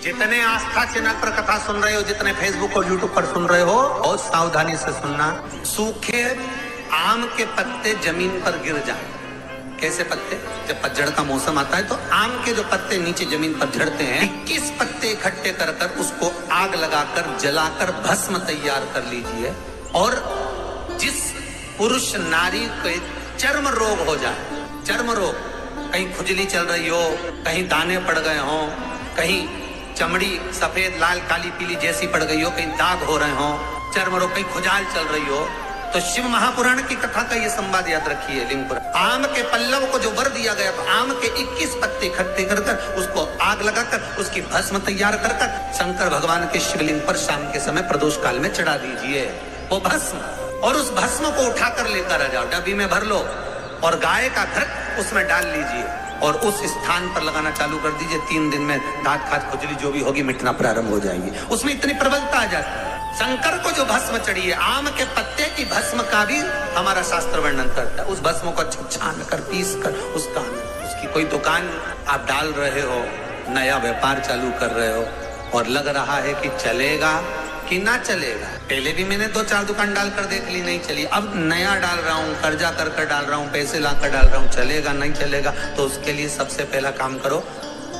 जितने आस्था चैनल पर कथा सुन रहे हो, जितने फेसबुक और यूट्यूब पर सुन रहे हो, बहुत सावधानी से सुनना। सूखे आम के पत्ते जमीन पर गिर जाए। कैसे पत्ते? जब पतझड़ का मौसम आता है तो आम के जो पत्ते नीचे जमीन पर झड़ते हैं, 21 पत्ते इकट्ठे कर कर उसको आग लगाकर जलाकर भस्म तैयार कर लीजिए। और जिस पुरुष नारी को चर्म रोग हो जाए, चर्म रोग, कहीं खुजली चल रही हो, कहीं दाने पड़ गए हो, कहीं चमड़ी सफेद लाल काली पीली जैसी पड़ गई हो, कहीं दाग हो रहे हो, चर्म रोग, कहीं खुजाल चल रही हो, तो शिव महापुराण की कथा का ये संवाद याद रखिए। लिंगपुर आम के पल्लव को जो वर दिया गया, तो आम के 21 पत्ते इकट्ठे कर उसको आग लगाकर उसकी भस्म तैयार कर शंकर भगवान के शिवलिंग पर शाम के समय प्रदोष काल में चढ़ा दीजिए वो भस्म। और उस भस्म को उठाकर लेकर आ जाओ, डब्बी में भर लो और गाय का घृत उसमें डाल लीजिए और उस स्थान पर लगाना चालू कर दीजिए। 3 दिन में दांत खाज खुजली जो भी होगी मिटना प्रारंभ हो जाएगी। उसमें इतनी प्रबलता आ जाती है। शंकर को जो भस्म चढ़ी है, आम के पत्ते की भस्म का भी हमारा शास्त्र वर्णन करता है। उस भस्म को अच्छा छान कर पीस कर उसकी कोई दुकान आप डाल रहे हो, नया व्यापार चालू कर रहे हो और लग रहा है कि चलेगा कि ना चलेगा। पहले भी मैंने 2-4 दुकान डालकर देख ली, नहीं चली। अब नया डाल रहा हूँ, कर्जा कर डाल रहा हूँ, पैसे लाकर डाल रहा हूँ, चलेगा नहीं चलेगा। तो उसके लिए सबसे पहला काम करो,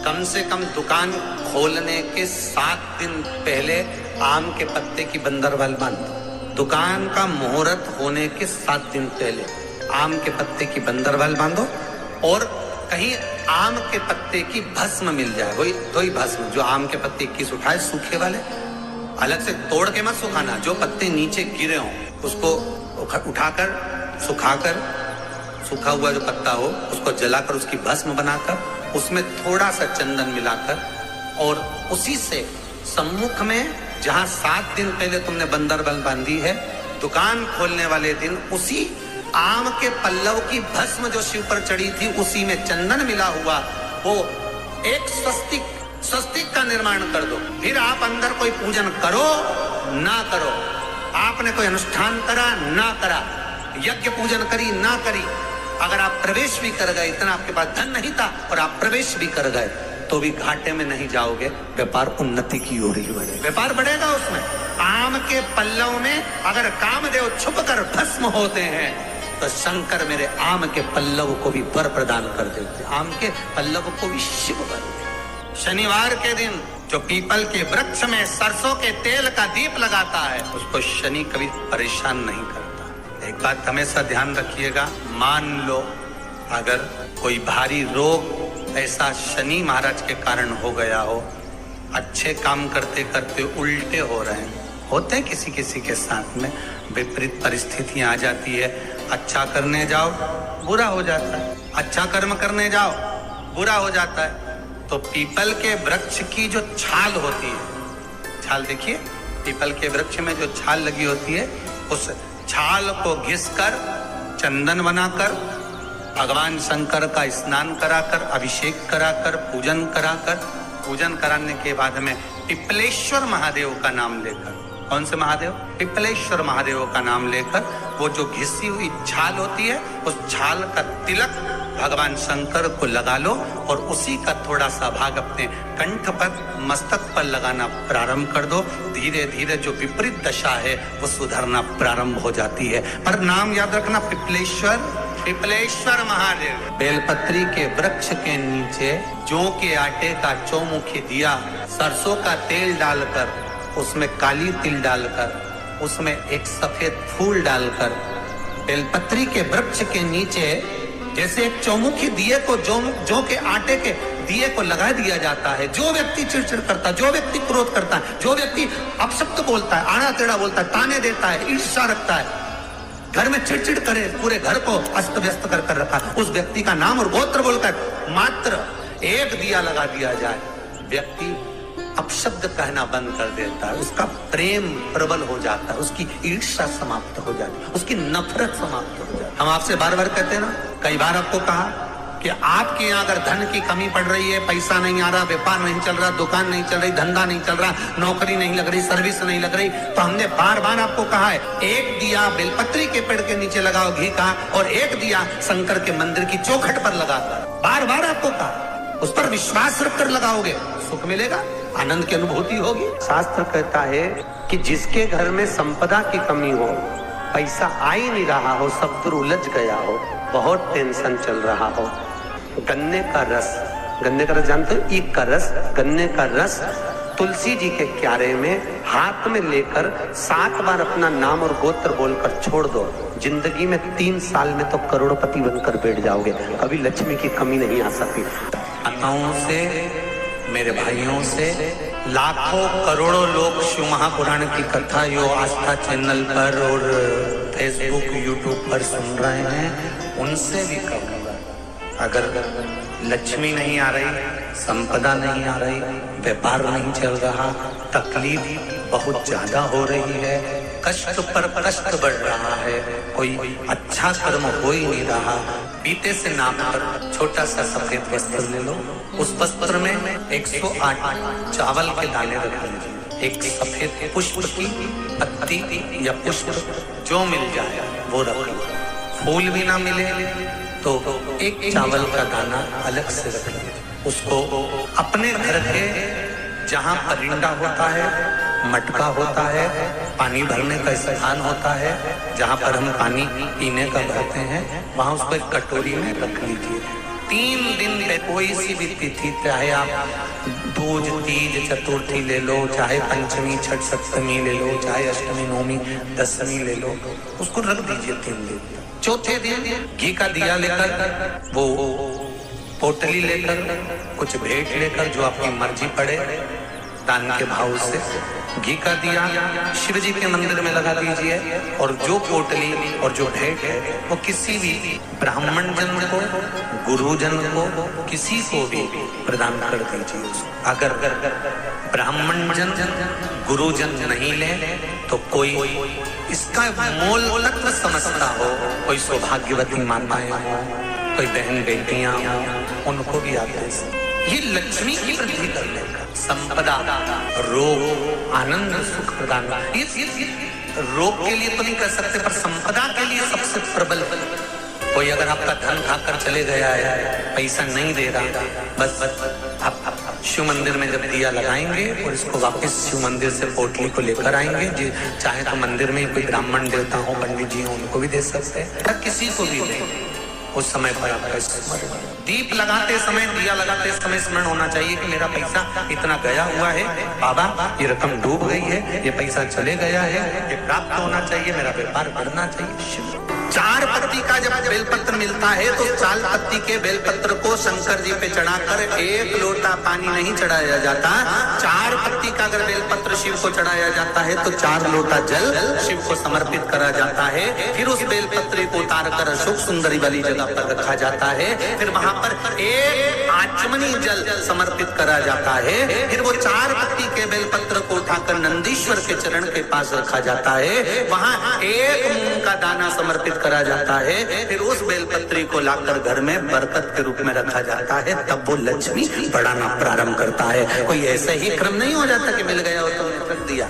कम से कम दुकान खोलने के 7 दिन पहले आम के पत्ते की बंदरवाल बांधो। दुकान का मुहूर्त होने के 7 दिन पहले आम के पत्ते की बंदरवाल बांधो और कहीं आम के पत्ते की भस्म मिल जाए, वही भस्म जो आम के पत्ते 21 उठाए सूखे वाले, अलग से तोड़ के मत सुखाना, जो पत्ते नीचे गिरे हों उसको उठाकर सुखाकर, सूखा हुआ जो पत्ता हो उसको जलाकर उसकी भस्म बनाकर उसमें थोड़ा सा चंदन मिलाकर और उसी से सम्मुख में जहां 7 दिन पहले तुमने बंदरबल बांधी है, दुकान खोलने वाले दिन उसी आम के पल्लव की भस्म जो शिव पर चढ़ी थी उसी में चंदन मिला हुआ वो एक स्वस्तिक का निर्माण कर दो। फिर आप अंदर कोई पूजन करो ना करो, आपने कोई अनुष्ठान करा ना करा, यज्ञ पूजन करी ना करी, अगर आप प्रवेश भी कर गए, इतना आपके पास धन नहीं था और आप प्रवेश भी कर गए तो भी घाटे में नहीं जाओगे, व्यापार उन्नति की ओर ही बढ़ेगा, व्यापार बढ़ेगा। उसमें आम के पल्लव में अगर कामदेव छुप कर भस्म होते हैं तो शंकर मेरे आम के पल्लव को भी वर प्रदान कर देते, आम के पल्लव को भी शिव वर। शनिवार के दिन जो पीपल के वृक्ष में सरसों के तेल का दीप लगाता है उसको शनि कभी परेशान नहीं करता। एक बात हमेशा ध्यान रखिएगा, मान लो अगर कोई भारी रोग ऐसा शनि महाराज के कारण हो गया हो, अच्छे काम करते करते उल्टे हो रहे हैं, होते हैं किसी किसी के साथ में, विपरीत परिस्थितियां आ जाती है, अच्छा करने जाओ बुरा हो जाता है, अच्छा कर्म करने जाओ बुरा हो जाता है। तो पीपल के वृक्ष की जो छाल होती है, छाल देखिए, पीपल के वृक्ष में जो छाल लगी होती है, उस छाल को घिसकर चंदन बनाकर भगवान शंकर का स्नान कराकर, अभिषेक कराकर, पूजन कराने के बाद में पिपलेश्वर महादेव का नाम लेकर, कौन से महादेव? पिपलेश्वर महादेव का नाम लेकर वो जो घिसी हुई छाल होती है उस छाल का तिलक भगवान शंकर को लगा लो और उसी का थोड़ा सा भाग अपने कंठ पर, मस्तक पर लगाना प्रारंभ कर दो। धीरे धीरे जो विपरीत दशा है वो सुधरना प्रारंभ हो जाती है। पर नाम याद रखना, पिपलेश्वर महादेव। बेलपत्री के वृक्ष के नीचे जौ के आटे का चौमुखी दिया, सरसों का तेल डालकर, उसमें काली तिल डालकर, उसमें एक सफेद फूल डालकर, बेलपत्री के वृक्ष के नीचे जैसे एक चौमुखी दिए को जौ के आटे के दिए को लगा दिया जाता है। जो व्यक्ति चिड़चिड़ करता है, जो व्यक्ति क्रोध करता है, जो व्यक्ति अपशब्द बोलता है, आड़ा टेढ़ा बोलता है, ताने देता है, ईर्ष्या रखता है, घर में चिड़चिड़ करे, पूरे घर को अस्त व्यस्त कर रखा, उस व्यक्ति का नाम और गोत्र बोलकर मात्र एक दिया लगा दिया जाए, व्यक्ति अपशब्द कहना बंद कर देता है, उसका प्रेम प्रबल हो जाता है, उसकी ईर्ष्या समाप्त हो जाती है, उसकी नफरत समाप्त हो जाती है। हम आपसे बार बार कहते हैं ना, कई बार आपको कहा कि आपके यहाँ अगर धन की कमी पड़ रही है, पैसा नहीं आ रहा, व्यापार नहीं चल रहा, दुकान नहीं चल रही, धंधा नहीं चल रहा, नौकरी नहीं लग रही, सर्विस नहीं लग रही, तो हमने बार बार आपको कहा है, एक दिया बेलपत्री के पेड़ के नीचे लगाओ घी का और एक दिया शंकर के मंदिर की चौखट पर लगाकर, बार बार आपको कहा। उस पर विश्वास रखकर लगाओगे, सुख मिलेगा, आनंद की अनुभूति होगी। शास्त्र कहता है कि जिसके घर में संपदा की कमी हो, पैसा आ ही नहीं रहा हो, सब दूर उलझ गया हो, बहुत टेंशन चल रहा हो, गन्ने का रस जानते हो, ईख का रस, गन्ने का रस तुलसी जी के क्यारे में हाथ में लेकर 7 बार अपना नाम और गोत्र बोलकर छोड़ दो, जिंदगी में 3 साल में तो करोड़पति बनकर बैठ जाओगे, कभी लक्ष्मी की कमी नहीं आ सकती। माताओं से, मेरे भाइयों से, लाखों करोड़ों लोग शिव महापुराण की कथा यो आस्था चैनल पर और फेसबुक यूट्यूब पर सुन रहे हैं, उनसे भी कहूँगा, अगर लक्ष्मी नहीं आ रही, संपदा नहीं आ रही, व्यापार नहीं चल रहा, तकलीफ बहुत ज्यादा हो रही है, कष्ट पर कष्ट बढ़ रहा है, कोई अच्छा कर्म हो ही नहीं रहा, पीते से नाप कर छोटा सा सफेद वस्त्र ले लो, उस वस्त्र में 108 चावल के दाने रख लीजिए, एक सफेद पुष्प की पत्ती या पुष्प जो मिल जाए वो रख लो, फूल भी ना मिले तो एक चावल का दाना अलग से रख लो, उसको अपने घर के जहाँ परिंदा होता है, मटका होता है, पानी भरने का स्थान होता है, जहाँ पर हम पानी पीने का भरते हैं, वहाँ उसको एक कटोरी में रख लीजिए। 3 दिन पे कोई सी भी तिथि, चाहे आप दूज, तीज, चतुर्थी ले लो, चाहे पंचमी, छठ, सप्तमी ले लो, चाहे अष्टमी, नवमी, दशमी ले लो, उसको रख दीजिए 3 दिन। चौथे दिन घी का दिया लेकर, वो पोटली लेकर, कुछ भेंट लेकर, जो आपकी मर्जी पड़े, दान के भाव से घी का दिया शिव जी के मंदिर में लगा दीजिए, और जो पोटली और जो भेंट है वो किसी भी ब्राह्मण जन को, गुरुजन को, किसी को भी प्रदान कर दीजिए। अगर ब्राह्मण जन, गुरुजन नहीं ले तो कोई इसका मोल तत्व समझता हो, कोई सौभाग्यवती माताएं हो, कोई बहन बेटियां हो, उनको भी आप दे सकते। ये लक्ष्मी की वृद्धि करने का, संपदा, रोग, आनंद, सुख प्रदान, रोग के लिए तो नहीं कर सकते, पर संपदा के लिए सबसे प्रबल। कोई अगर आपका धन खाकर चले गया है, पैसा नहीं दे रहा, बस आप शिव मंदिर में जब दिया लगाएंगे और इसको वापस शिव मंदिर से पोटली को लेकर आएंगे, चाहे तो मंदिर में कोई ब्राह्मण देवता हो, पंडित जी हो, उनको भी दे सकते हैं, या किसी को भी दें। उस समय पर आपका दीप लगाते समय, दिया लगाते समय स्मरण होना चाहिए कि मेरा पैसा इतना गया हुआ है, बाबा ये रकम डूब गई है, ये पैसा चले गया है, ये प्राप्त होना चाहिए, मेरा व्यापार बढ़ना चाहिए। 4 पत्ती का जब बेलपत्र मिलता है तो 4 पत्ती के बेलपत्र को शंकर जी पे चढ़ाकर 1 लोटा पानी नहीं चढ़ाया जाता। 4 पत्ती का अगर बेलपत्र शिव को चढ़ाया जाता है तो 4 लोटा जल शिव को समर्पित करा जाता है। फिर उस बेलपत्र को उतार कर अशोक सुंदरी वाली जगह पर रखा जाता है। फिर वहां पर 1 आचमनी जल समर्पित करा जाता है। फिर वो 4 पत्ती के बेलपत्र को उठाकर नंदीश्वर के चरण के पास रखा जाता है। वहां 1 मूंग का दाना समर्पित करा जाता है। फिर उस बेलपत्री को लाकर घर में बरकत के रूप में रखा जाता है। तब वो लक्ष्मी बढ़ाना प्रारंभ करता है। कोई ऐसा ही क्रम नहीं हो जाता कि मिल गया हो तो रख दिया,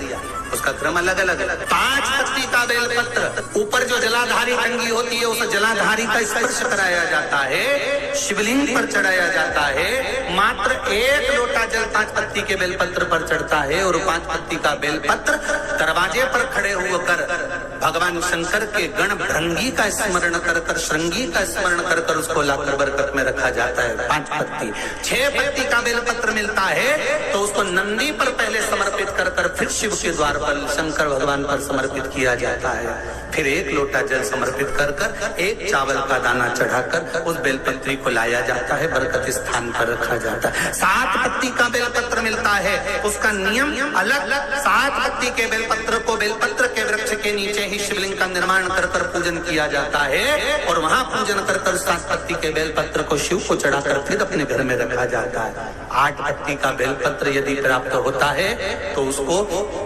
उसका क्रम अलग अलग है। 5 पत्ती का बेलपत्र, ऊपर जो जलाधारी टंगी होती है उस जलाधारी का स्पर्श कराया जाता है, शिवलिंग पर चढ़ाया जाता है। मात्र 1 लोटा जल 5 पत्ती के बेलपत्र पर चढ़ता है और 5 पत्ती का बेलपत्र दरवाजे पर खड़े होकर भगवान शंकर के गण भृंगी का स्मरण कर कर, श्रृंगी का स्मरण कर कर उसको लाकर बरकत में रखा जाता है। 5 पत्ती। 6 पत्ती का बेलपत्र मिलता है तो उसको नंदी पर पहले समर्पित कर कर फिर शिव के द्वार पर शंकर भगवान पर समर्पित किया जाता है। फिर 1 लोटा जल समर्पित कर कर 1 चावल का दाना चढ़ाकर उस बेलपत्री को लाया जाता है, बरकत स्थान पर रखा जाता है। 7 पत्ती का बेलपत्र मिलता है, उसका नियम अलग। 7 पत्ती के बेलपत्र को बेलपत्र के वृक्ष के नीचे ही शिवलिंग का निर्माण कर कर पूजन किया जाता है और वहां पूजन कर कर 7 पत्ती के बेलपत्र को शिव को चढ़ाकर फिर अपने घर में रखा जाता है। 8 पत्ती का बेलपत्र यदि प्राप्त होता है तो उसको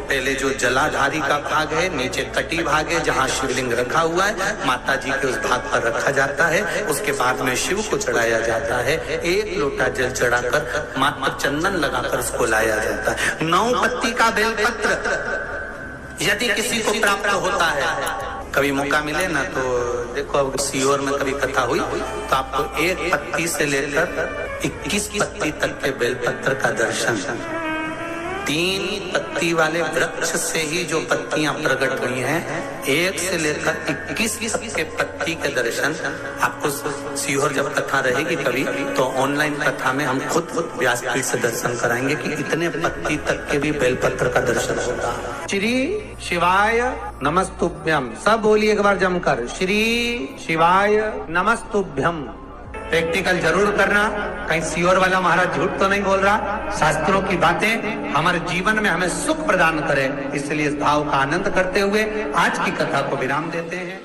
पहले जो जलाधारी का भाग है, नीचे तटी भाग है जहाँ शिवलिंग रखा हुआ है, माता जी के उस भाग पर रखा जाता है। उसके बाद में शिव को चढ़ाया जाता है। 1 लोटा जल चढ़ाकर मात्र चंदन लगाकर उसको लाया जाता है। 9 पत्ती का बेलपत्र यदि किसी को प्राप्त होता है, कभी मौका मिले ना तो देखो, अब सीहोर में कभी कथा हुई तो आपको 1 पत्ती से लेकर 21 पत्ती तक के बेलपत्र का दर्शन, 3 पत्ती वाले वृक्ष से ही जो पत्तियां प्रकट हुई हैं, 1 से लेकर 21 तक के पत्ती के दर्शन आपको सीहोर जब कथा रहेगी कभी तो ऑनलाइन कथा में हम खुद व्यासपीठ से दर्शन कराएंगे कि इतने पत्ती तक के भी बेलपत्र का दर्शन होता। श्री शिवाय नमस्तुभ्यम, सब बोलिए एक बार जमकर, श्री शिवाय नमस्तुभ्यम। प्रैक्टिकल जरूर करना, कहीं सीहोर वाला महाराज झूठ तो नहीं बोल रहा। शास्त्रों की बातें हमारे जीवन में हमें सुख प्रदान करे, इसलिए इस भाव का आनंद करते हुए आज की कथा को विराम देते हैं।